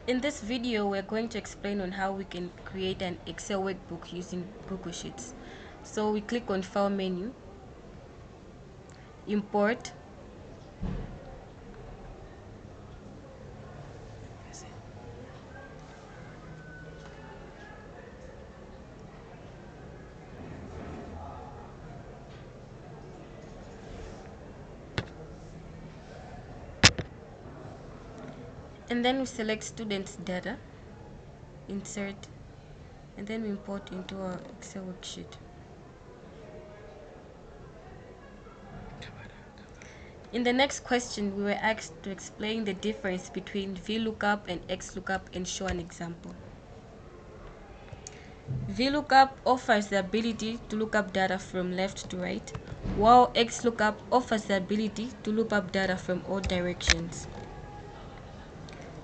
In this video, we're going to explain on how we can create an Excel workbook using Google Sheets. So we click on File menu, Import, and then we select Students Data, Insert, and then we import into our Excel worksheet. In the next question, we were asked to explain the difference between VLOOKUP and XLOOKUP and show an example. VLOOKUP offers the ability to look up data from left to right, while XLOOKUP offers the ability to look up data from all directions.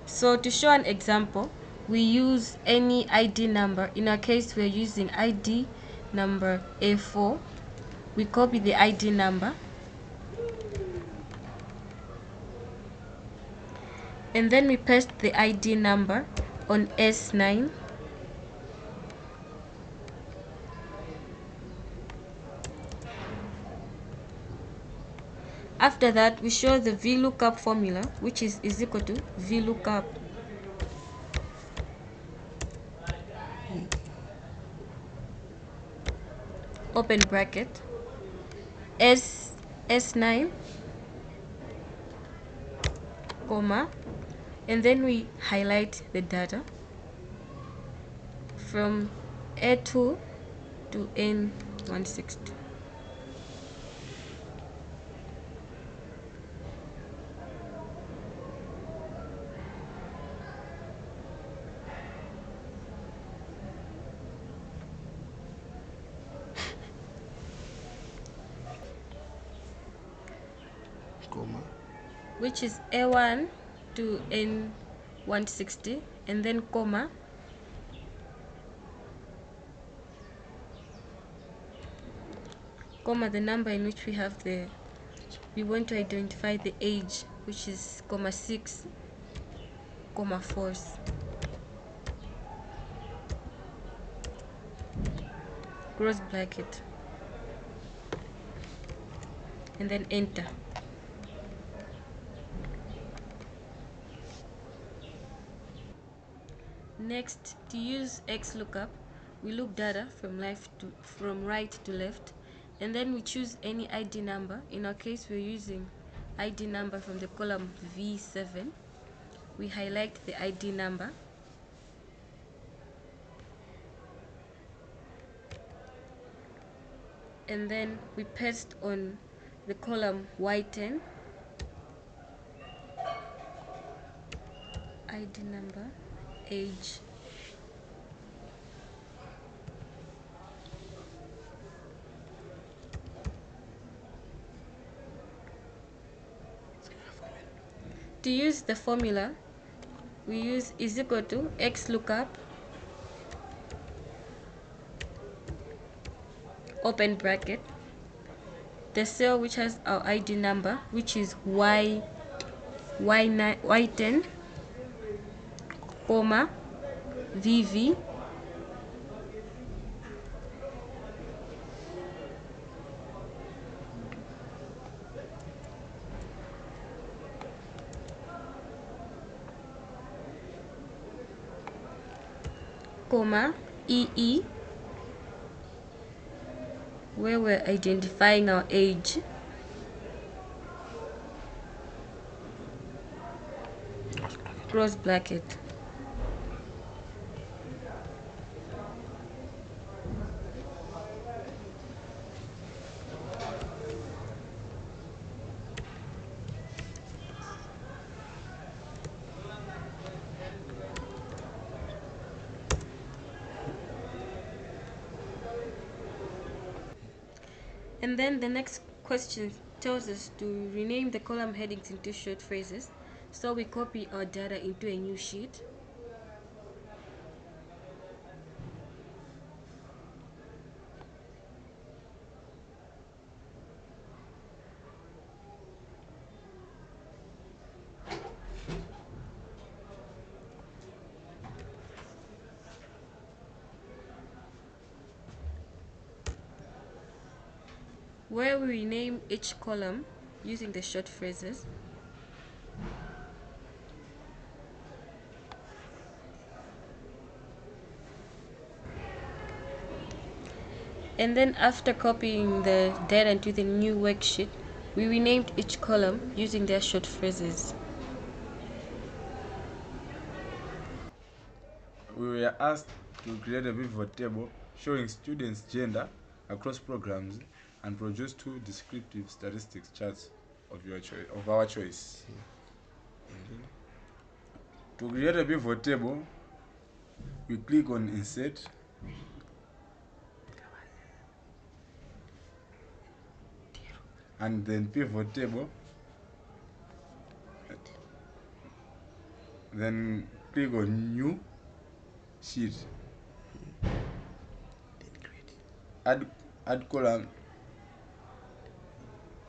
So to show an example, we use any ID number. In our case, we're using ID number A4. We copy the ID number, and then we paste the ID number on S9. After that, we show the VLOOKUP formula, which is equal to VLOOKUP open bracket S9, comma, and then we highlight the data from A2 to N160. Comma, which is A1 to N160, and then comma, the number in which we want to identify the age, which is 6, 4, close bracket, and then enter. Next, to use XLOOKUP, we look data from right to left, and then we choose any ID number. In our case, we're using ID number from the column V7. We highlight the ID number, and then we paste on the column Y10, ID number, age, to use the formula, we use is equal to XLOOKUP open bracket, the cell which has our ID number, which is Y10, comma, VV, comma, EE, where we're identifying our age, close bracket. And then the next question tells us to rename the column headings into short phrases. So we copy our data into a new sheet. where we rename each column using the short phrases. And then after copying the data into the new worksheet, we renamed each column using their short phrases. We were asked to create a pivot table showing students' gender across programs and produce 2 descriptive statistics charts of our choice. To create a pivot table, we click on Insert, and then Pivot Table, then click on New Sheet. Add column.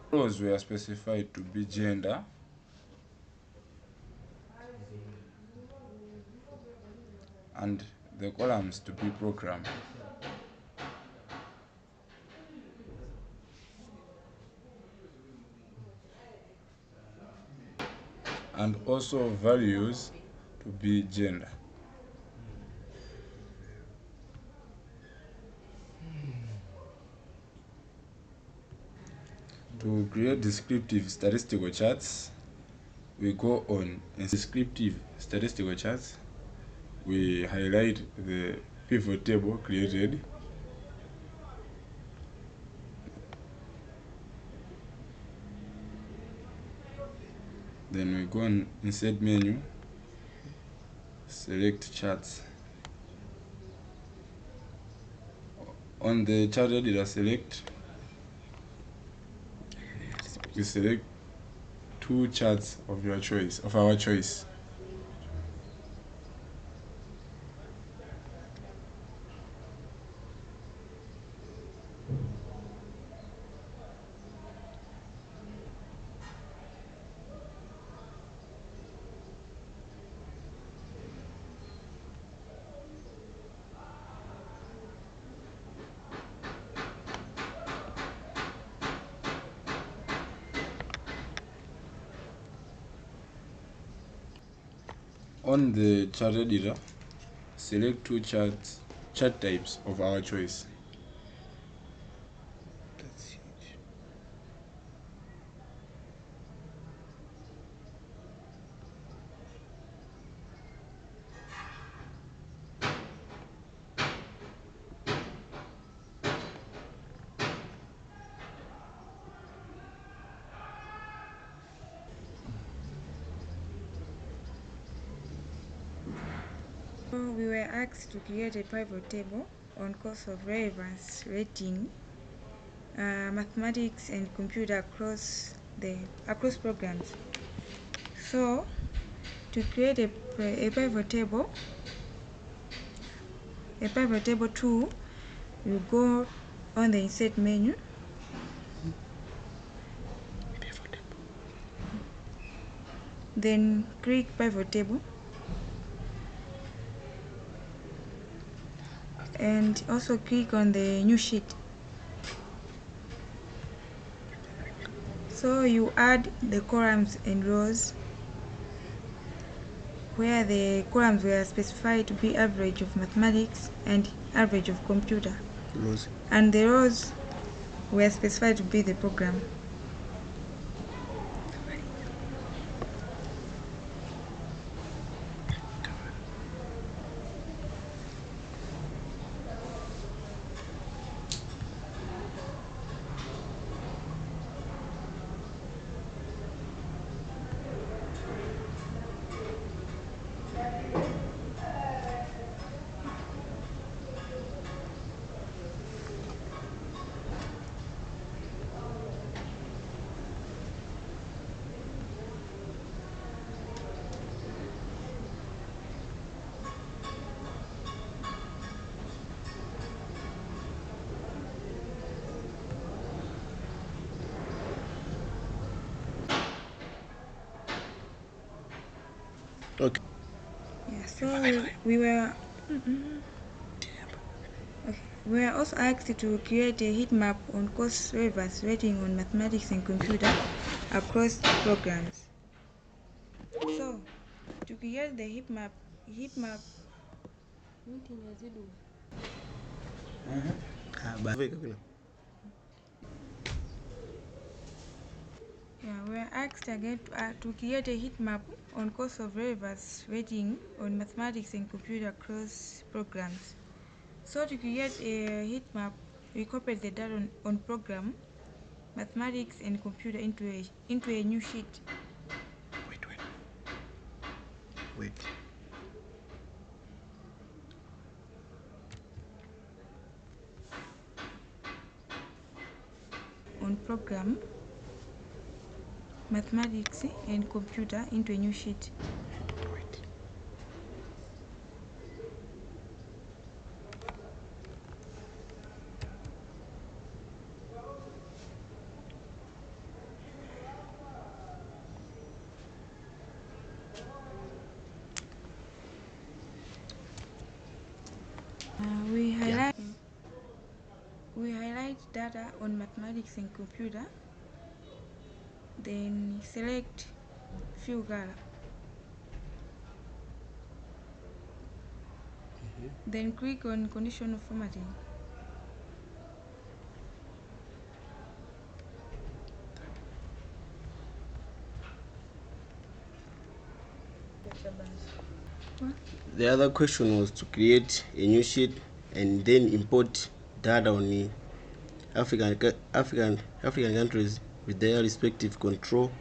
Rows were specified to be gender, and the columns to be program. And also values to be gender. To create descriptive statistical charts, we go on descriptive statistical charts. We highlight the pivot table created. Then we go on Insert menu, select charts. On the chart editor, we select 2 charts of our choice. On the chart editor, select 2 chart types of our choice. That's huge. We were asked to create a pivot table on course of relevance rating, mathematics and computer across programs. So to create a pivot table 2, you go on the Insert menu, then click Pivot Table, and also click on the New Sheet. So you add the columns and rows where the columns were specified to be average of mathematics and average of computer. Rows. And the rows were specified to be the program. Okay. Yeah, so we were okay. We are also asked to create a heat map on course relevance rating on mathematics and computer across programs. So, to create the heat map, we are asked again to create a heat map on course of relevance rating on mathematics and computer across programs. So to create a heat map, we copy the data on program, mathematics and computer into a new sheet. Wait. On program, mathematics and computer into a new sheet. Wait. We highlight data on mathematics and computer, then select fill color. Then click on conditional formatting. The other question was to create a new sheet and then import data on the African countries with their respective petrol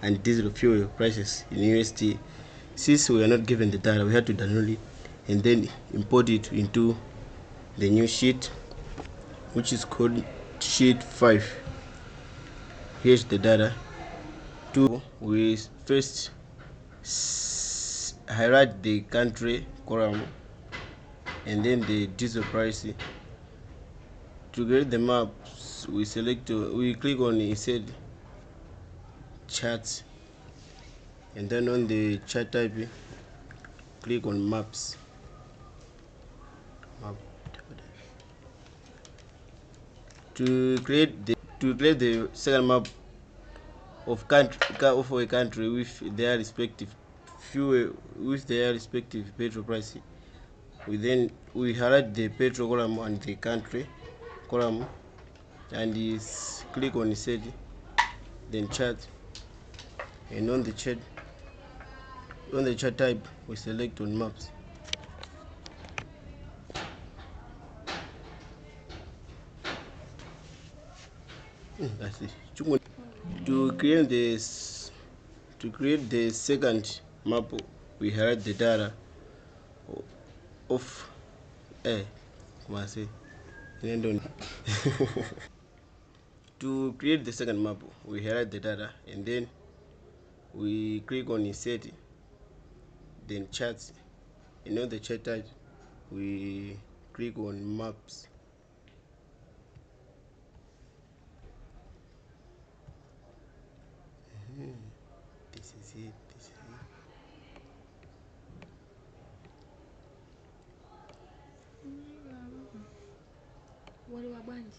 and diesel fuel prices in USD. Since we are not given the data, we had to download it and then import it into the new sheet, which is called sheet 5. Here's the data. We first highlight the country column and then the diesel price. To create the maps, we click on insert charts, and then on the chart type, click on maps. To create the second map of a country with their respective petrol price, we highlight the petrol column and the country column, and click on insert, then chart, and on the chart type we select on maps. That's it. To create the second map, we highlight the data of to create the second map, we highlight the data and then we click on insert, then charts, and on the chart type we click on maps. This is it. Wali wa bwanji.